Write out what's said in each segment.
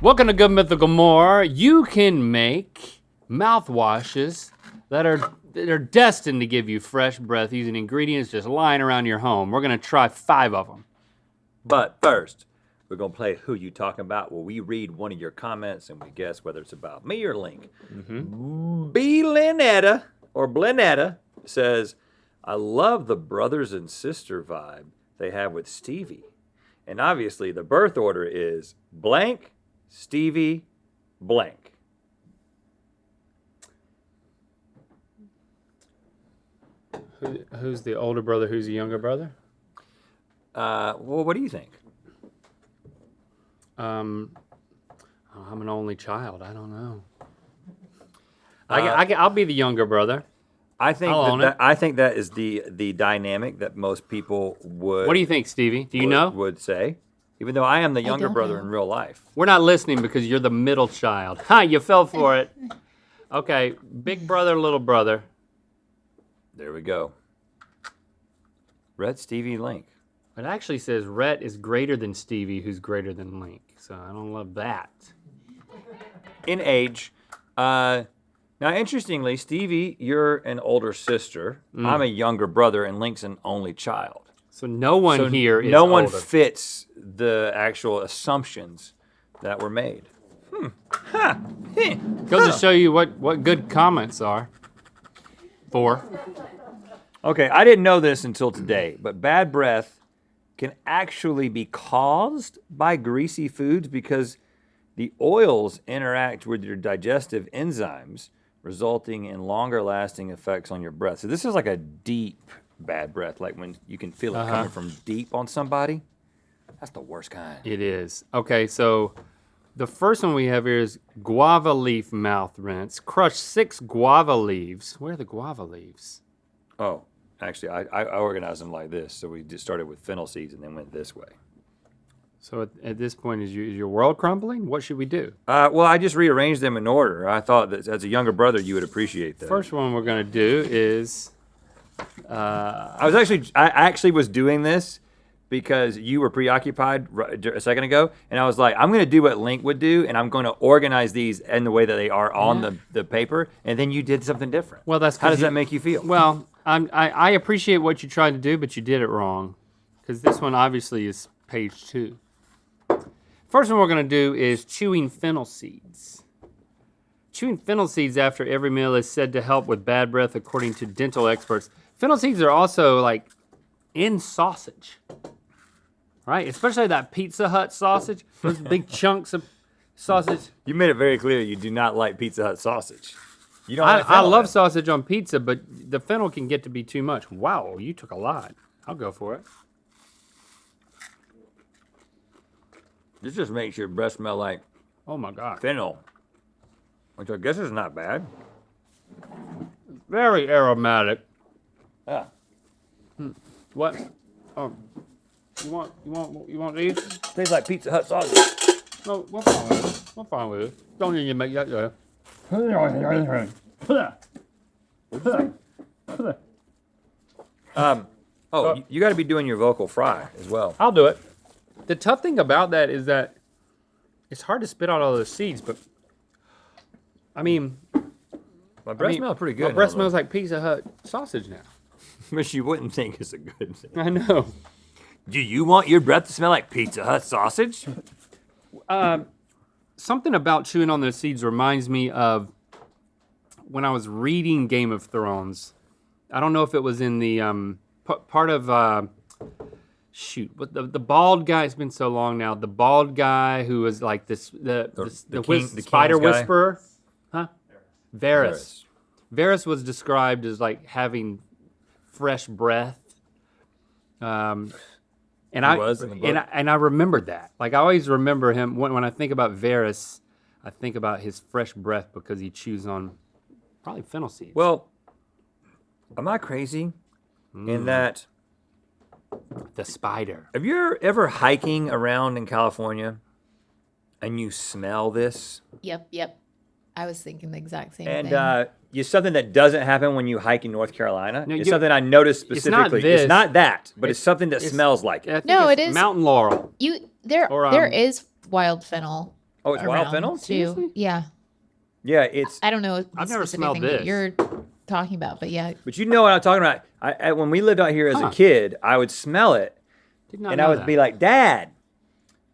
Welcome to Good Mythical MORE. You can make mouthwashes that are destined to give you fresh breath using ingredients just lying around your home. We're gonna try 5 of them. But first, we're gonna play Who You Talking About, where we read one of your comments and we guess whether it's about me or Link. B. Lynetta, or Blinetta, says, I love the brothers and sister vibe they have with Stevie. And obviously the birth order is blank, Stevie, blank. Who's the older brother? Who's the younger brother? Well, what do you think? I'm an only child. I don't know. I'll be the younger brother. I think I think that is the dynamic that most people would. What do you think, Stevie? Do you know? Would say, even though I am the younger brother in real life. We're not listening because you're the middle child. Ha! You fell for it. Okay, big brother, little brother. There we go. Rhett, Stevie, Link. It actually says Rhett is greater than Stevie, who's greater than Link. So I don't love that. In age. Now, interestingly, Stevie, you're an older sister. I'm a younger brother, and Link's an only child. So no one here is no one older. fits the actual assumptions that were made. Goes to show you what good comments are. 4. Okay, I didn't know this until today, but bad breath can actually be caused by greasy foods because the oils interact with your digestive enzymes, resulting in longer-lasting effects on your breath. So this is like a deep bad breath, like when you can feel it coming from deep on somebody. That's the worst kind. It is. Okay, so the first one we have here is guava leaf mouth rinse. Crush 6 guava leaves. Where are the guava leaves? Oh, actually, I organized them like this. So we just started with fennel seeds and then went this way. So at this point, is your world crumbling? What should we do? Well, I just rearranged them in order. I thought that as a younger brother, you would appreciate that. First one we're gonna do is. I actually was doing this because you were preoccupied a second ago, and I was like, I'm going to do what Link would do, and I'm going to organize these in the way that they are on the paper, and then you did something different. Well, that's how does that make you feel? Well, I appreciate what you tried to do, but you did it wrong, because this one obviously is page 2. First one we're going to do is chewing fennel seeds. Chewing fennel seeds after every meal is said to help with bad breath, according to dental experts. Fennel seeds are also like in sausage, right? Especially that Pizza Hut sausage, those big chunks of sausage. You made it very clear you do not like Pizza Hut sausage. You don't. I love sausage on pizza, but the fennel can get to be too much. Wow, you took a lot. I'll go for it. This just makes your breath smell like Oh my God. fennel, which I guess is not bad. Very aromatic. Yeah. What? Oh, you want these? Tastes like Pizza Hut sausage. No, we're fine with it. We're fine with it. Don't need to make that there. You got to be doing your vocal fry as well. I'll do it. The tough thing about that is that it's hard to spit out all those seeds, but I mean, My breath smells pretty good. My breath smells like Pizza Hut sausage now. Which you wouldn't think is a good thing. I know. Do you want your breath to smell like Pizza Hut sausage? Something about chewing on those seeds reminds me of when I was reading Game of Thrones. I don't know if it was in the part of but the bald guy. It's been so long now. The bald guy who was like the spider whisperer, huh? Varys. Varys was described as like having fresh breath. And I remembered that. Like I always remember him when I think about Varys, I think about his fresh breath because he chews on probably fennel seeds. Well, am I crazy in that? The spider. Have you ever hiking around in California and you smell this? Yep. I was thinking the exact same and, thing. And it's something that doesn't happen when you hike in North Carolina. No, it's something I noticed specifically. It's not that, but it's something that smells like it. No, it is mountain laurel. There is wild fennel Oh, it's wild around fennel? too. Seriously? Yeah. Yeah, it's. I don't know the I've never specific smelled thing that this. you're talking about, but yeah. But you know what I'm talking about. When we lived out here as a Huh. kid, I would smell it, Did not and know I would that. be like, Dad,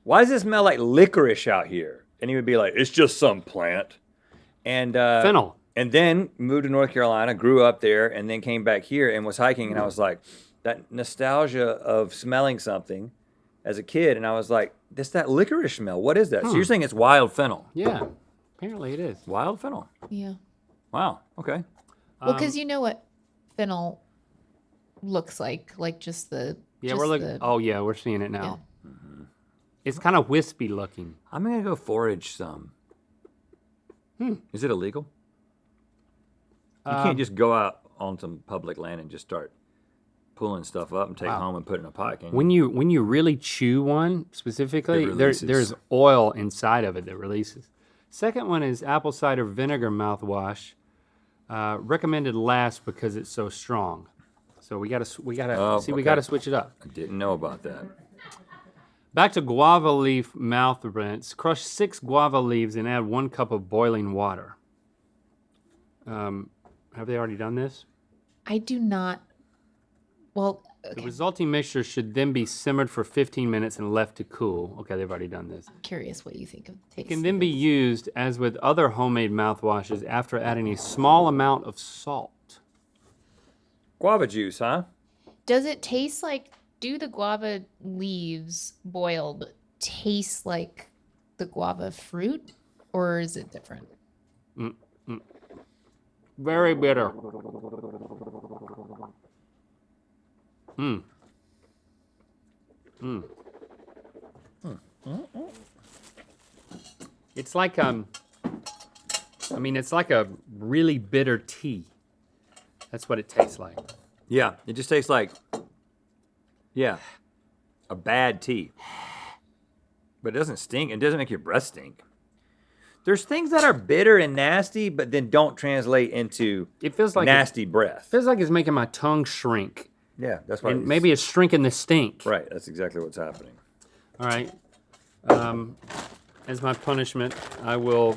why does it smell like licorice out here? And he would be like, it's just some plant. And Fennel. And then moved to North Carolina, grew up there, and then came back here and was hiking. And I was like, that nostalgia of smelling something as a kid. And I was like, that's that licorice smell. What is that? So you're saying it's wild fennel? Yeah, apparently it is. Wild fennel. Yeah. Wow. Okay. Well, because you know what fennel looks like just the. Yeah, just we're looking. the- Oh yeah, we're seeing it now. It's kind of wispy looking. I'm going to go forage some. Is it illegal? You can't just go out on some public land and just start pulling stuff up and take it home and put it in a pot, can you? When you really chew one specifically, It there's releases. oil inside of it that releases. Second one is apple cider vinegar mouthwash. Recommended last because it's so strong. So we gotta Oh, we okay. gotta switch it up. I didn't know about that. Back to guava leaf mouth rinse. Crush 6 guava leaves and add 1 cup of boiling water. Have they already done this? I do not. Well, The okay, resulting mixture should then be simmered for 15 minutes and left to cool. Okay, they've already done this. I'm curious what you think of the taste. It can then be used as with other homemade mouthwashes after adding a small amount of salt. Guava juice, huh? Does it taste like? Do the guava leaves boiled taste like the guava fruit, or is it different? Very bitter. It's like it's like a really bitter tea. That's what it tastes like. Yeah, it just tastes like, a bad tea. But it doesn't stink. It doesn't make your breath stink. There's things that are bitter and nasty, but then don't translate into It feels like nasty breath. feels like it's making my tongue shrink. Yeah, that's why. And maybe it's shrinking the stink. Right, that's exactly what's happening. All right. As my punishment, I will.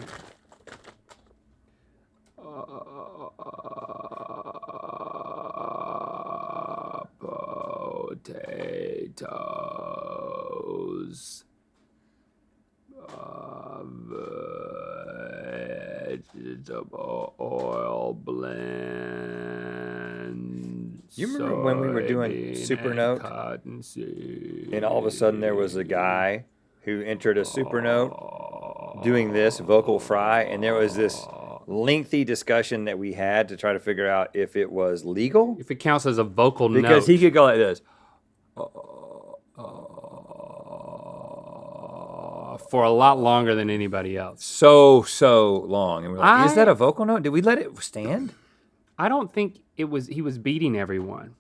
Potatoes. Vegetable oil blend. You remember when we were doing soybean Super and Note? cottonseed. And all of a sudden there was a guy who entered a super note doing this vocal fry, and there was this lengthy discussion that we had to try to figure out if it was legal, If it counts as a vocal because note. he could go like this. For a lot longer than anybody else. So long, and we're like, is I- that a vocal note? Did we let it stand? I don't think he was beating everyone.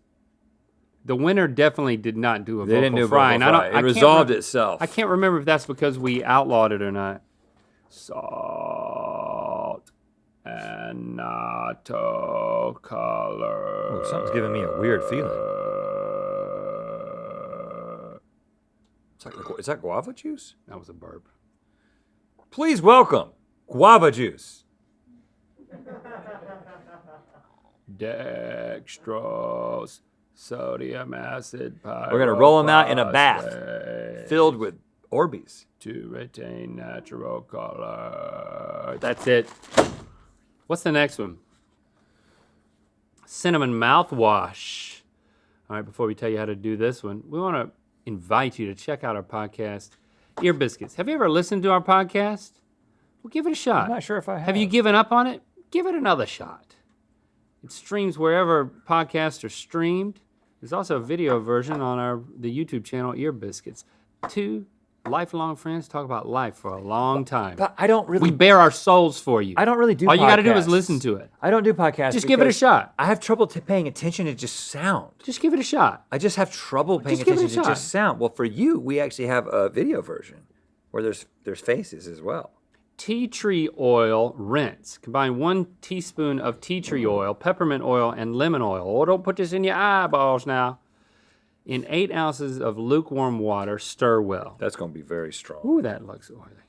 The winner definitely did not do a They vocal didn't do a fry. vocal and fry. It can't resolved rem- itself. I can't remember if that's because we outlawed it or not. Salt and natto color. Oh, something's giving me a weird feeling. Is that guava juice? That was a burp. Please welcome guava juice. Dextrose, sodium acid. We're gonna roll them out in a bath pyrophosphate filled with Orbeez. to retain natural color. That's it. What's the next one? Cinnamon mouthwash. All right, before we tell you how to do this one, we want to invite you to check out our podcast, Ear Biscuits. Have you ever listened to our podcast? Well, give it a shot. I'm not sure if I have. Have you given up on it? Give it another shot. It streams wherever podcasts are streamed. There's also a video version on the YouTube channel, Ear Biscuits. 2 lifelong friends talk about life for a long time. But I don't really. We bare our souls for you. I don't really do. All you got to do is podcasts. listen to it. I don't do podcasts. Just give it a because shot. I have trouble paying attention to just sound. Just give it a shot. I just have trouble paying Just give it a attention to shot. just sound. Well, for you, we actually have a video version where there's faces as well. Tea tree oil rinse. Combine 1 teaspoon of tea tree oil, peppermint oil, and lemon oil. Oh, don't put this in your eyeballs now. In 8 ounces of lukewarm water, stir well. That's going to be very strong. Ooh, that looks oily.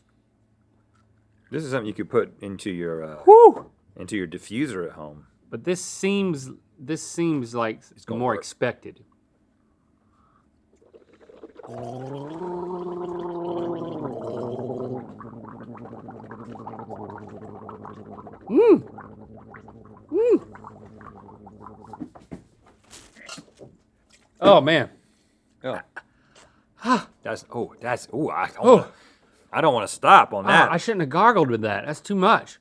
This is something you could put into your diffuser at home. But this seems like it's gonna more work. expected. Oh man. Oh. I don't want to stop on that. I shouldn't have gargled with that. That's too much.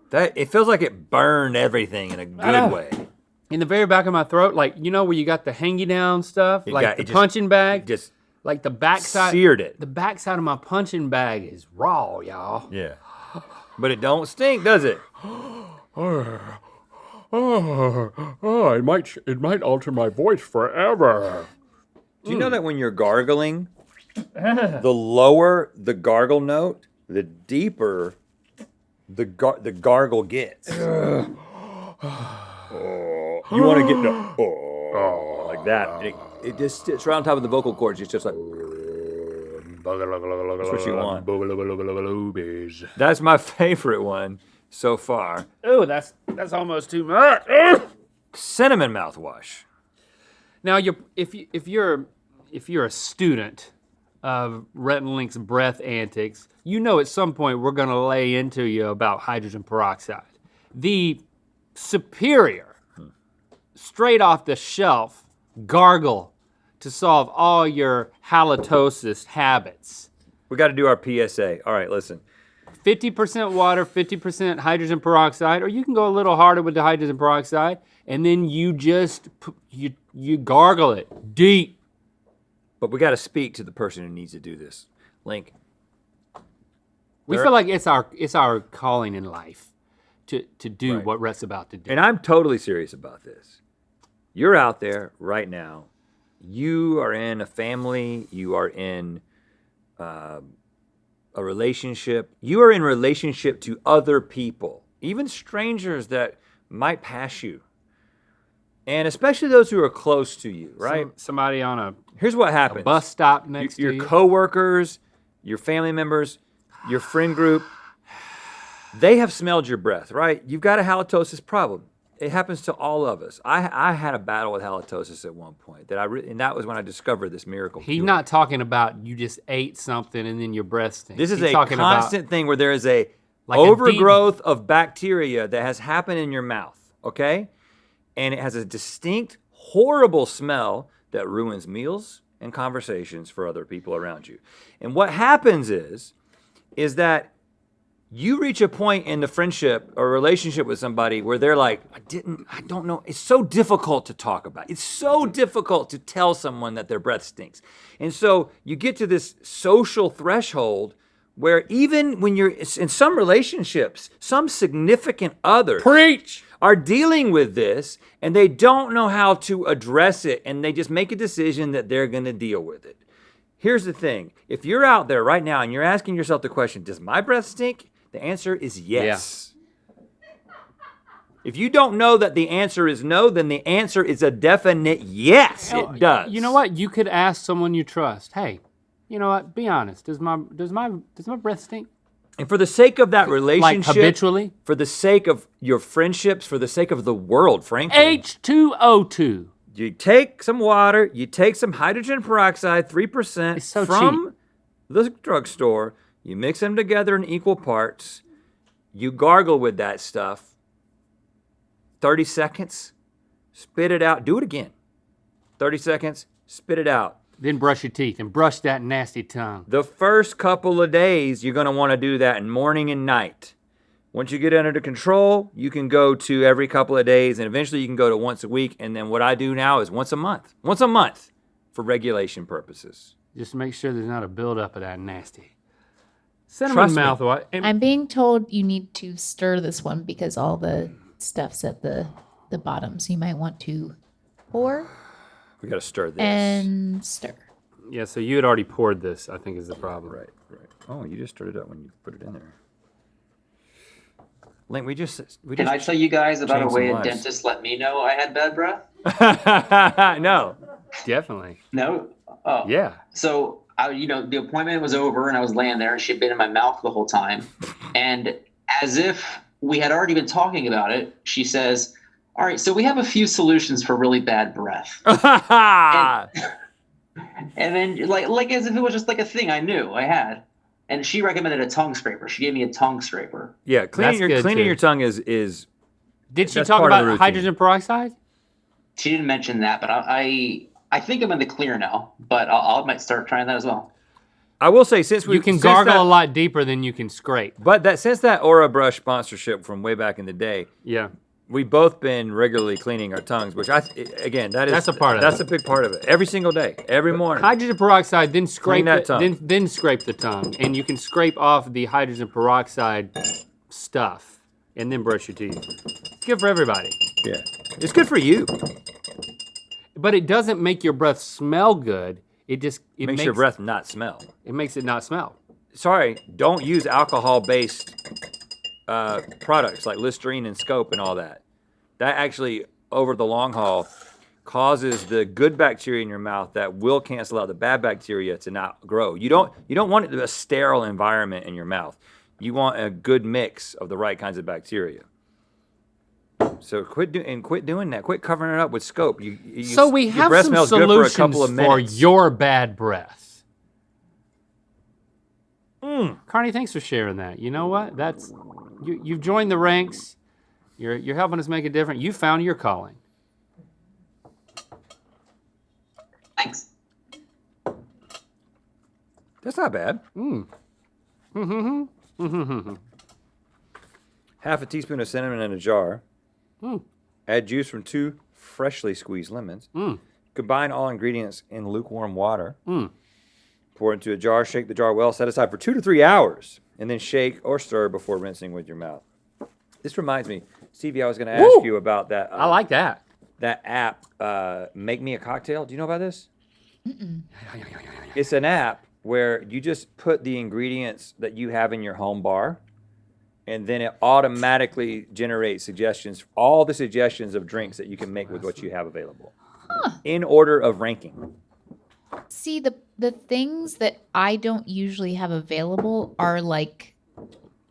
That it feels like it burned everything in a know. good way. In the very back of my throat, like where you got the hangy down stuff, the punching bag, Just like the backside seared it. The backside of my punching bag is raw, y'all. Yeah. But it don't stink, does it? It might alter my voice forever. Do you know that when you're gargling, the lower the gargle note, the deeper the gargle gets. You want to get like that. It just sits right on top of the vocal cords. It's just like that's what you want. That's my favorite one so far. Oh, that's almost too much. Cinnamon mouthwash. Now, if you're a student of Rhett and Link's breath antics, at some point we're going to lay into you about hydrogen peroxide. The superior, straight off the shelf, gargle to solve all your halitosis habits. We got to do our PSA. All right, listen. 50% water, 50% hydrogen peroxide, or you can go a little harder with the hydrogen peroxide, and then you just you gargle it deep. But we got to speak to the person who needs to do this. Link. We feel like it's our calling in life to do Right. what Rhett's about to do. And I'm totally serious about this. You're out there right now. You are in a family. You are in a relationship. You are in relationship to other people, even strangers that might pass you. And especially those who are close to you, right? Somebody on a Here's what happens. bus stop next to Your you. coworkers, your family members, your friend group, they have smelled your breath, right? You've got a halitosis problem. It happens to all of us. I had a battle with halitosis at one point, and that was when I discovered this miracle He's cure. not talking about you just ate something and then your breath stinks. This is He's a talking constant thing where there is a Like a overgrowth of bacteria that has happened in your mouth, okay? And it has a distinct, horrible smell that ruins meals and conversations for other people around you. And what happens is that you reach a point in the friendship or relationship with somebody where they're like, I don't know. It's so difficult to talk about. It's so difficult to tell someone that their breath stinks. And so you get to this social threshold where even when you're in some relationships, some significant other Preach! are dealing with this and they don't know how to address it and they just make a decision that they're going to deal with it. Here's the thing. If you're out there right now and you're asking yourself the question, does my breath stink? The answer is yes. If you don't know that the answer is no, then the answer is a definite yes, it does. You know what? You could ask someone you trust. Hey, you know what? Be honest. Does my breath stink? And for the sake of that relationship, Like habitually? for the sake of your friendships, for the sake of the world, frankly, H2O2. you take some water, you take some hydrogen peroxide, 3% It's so from the drugstore, you mix them together in equal parts, you gargle with that stuff, 30 seconds, spit it out, do it again. 30 seconds, spit it out. Then brush your teeth and brush that nasty tongue. The first couple of days, you're going to want to do that in morning and night. Once you get it under control, you can go to every couple of days, and eventually you can go to once a week. And then what I do now is once a month for regulation purposes. Just make sure there's not a buildup of that nasty. Cinnamon Trust me. mouthwash. I'm being told you need to stir this one because all the stuff's at the bottom. So you might want to pour We got to stir this. and stir. Yeah, so you had already poured this, I think is the problem. Right. Oh, you just stirred it up when you put it in there. Link, we just Can I tell you guys about a changed way some a lives. dentist let me know I had bad breath? No. Definitely. No? Oh. Yeah. So the appointment was over and I was laying there and she'd been in my mouth the whole time. And as if we had already been talking about it, she says, all right, so we have a few solutions for really bad breath. And then like as if it was just like a thing I knew I had. And she recommended a tongue scraper. She gave me a tongue scraper. Yeah, cleaning That's good, too. your tongue is Did she That's talk part of the about routine. hydrogen peroxide? She didn't mention that, but I think I'm in the clear now. But I might start trying that as well. I will say since You can gargle a lot deeper than you can scrape. But since that Aura Brush sponsorship from way back in the day, Yeah. we've both been regularly cleaning our tongues, which that's a part of That's it. a big part of it. Every single day, every morning. Hydrogen peroxide, then scrape that it, tongue. then scrape the tongue, and you can scrape off the hydrogen peroxide stuff, and then brush your teeth. It's good for everybody, Yeah, it's good for you. but it doesn't make your breath smell good. It Makes your breath not smell. It makes it not smell. Sorry, don't use alcohol-based products like Listerine and Scope and all that. That actually, over the long haul, causes the good bacteria in your mouth that will cancel out the bad bacteria to not grow. You don't want a sterile environment in your mouth. You want a good mix of the right kinds of bacteria. So quit doing that. Quit covering it up with Scope. So we your have breath some smells good for a solutions couple of for minutes. your bad breath. Carney, thanks for sharing that. You know what? That's you've joined the ranks. You're helping us make a difference. You found your calling. Thanks. That's not bad. Half a teaspoon of cinnamon in a jar. Add juice from 2 freshly squeezed lemons. Combine all ingredients in lukewarm water. Pour into a jar, shake the jar well, set aside for 2 to 3 hours, and then shake or stir before rinsing with your mouth. This reminds me, Stevie, I was going to ask you about that. I like that. That app, Make Me a Cocktail. Do you know about this? It's an app where you just put the ingredients that you have in your home bar, and then it automatically generates suggestions, all the suggestions of drinks that you can make with what you have available, in order of ranking. See, the things that I don't usually have available are like,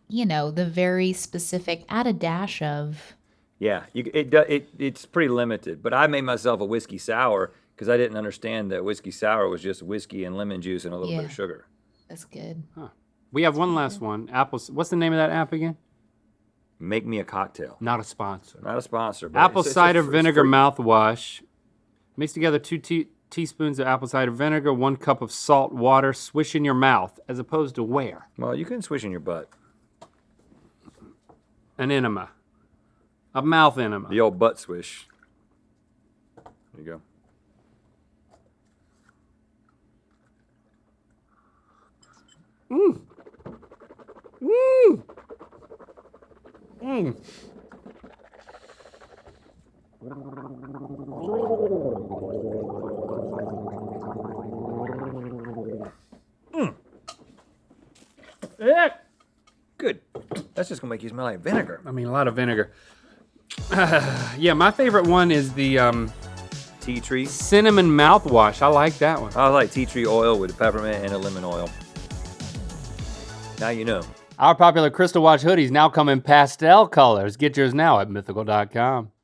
the very specific, add a dash of. Yeah, it's pretty limited. But I made myself a whiskey sour because I didn't understand that whiskey sour was just whiskey and lemon juice and a little bit of sugar. That's good. We have one last one. What's the name of that app again? Make Me a Cocktail. Not a sponsor. Not a sponsor. But Apple it's cider it's vinegar free. mouthwash. Mix together 2 teaspoons of apple cider vinegar, 1 cup of salt water. Swish in your mouth, as opposed to where? Well, you can swish in your butt. An enema. A mouth enema. The old butt swish. There you go. Good. That's just gonna make you smell like vinegar. I mean, a lot of vinegar. Yeah, my favorite one is the Tea tree. cinnamon mouthwash. I like that one. I like tea tree oil with peppermint and a lemon oil. Now you know. Our popular Crystal Watch hoodies now come in pastel colors. Get yours now at mythical.com.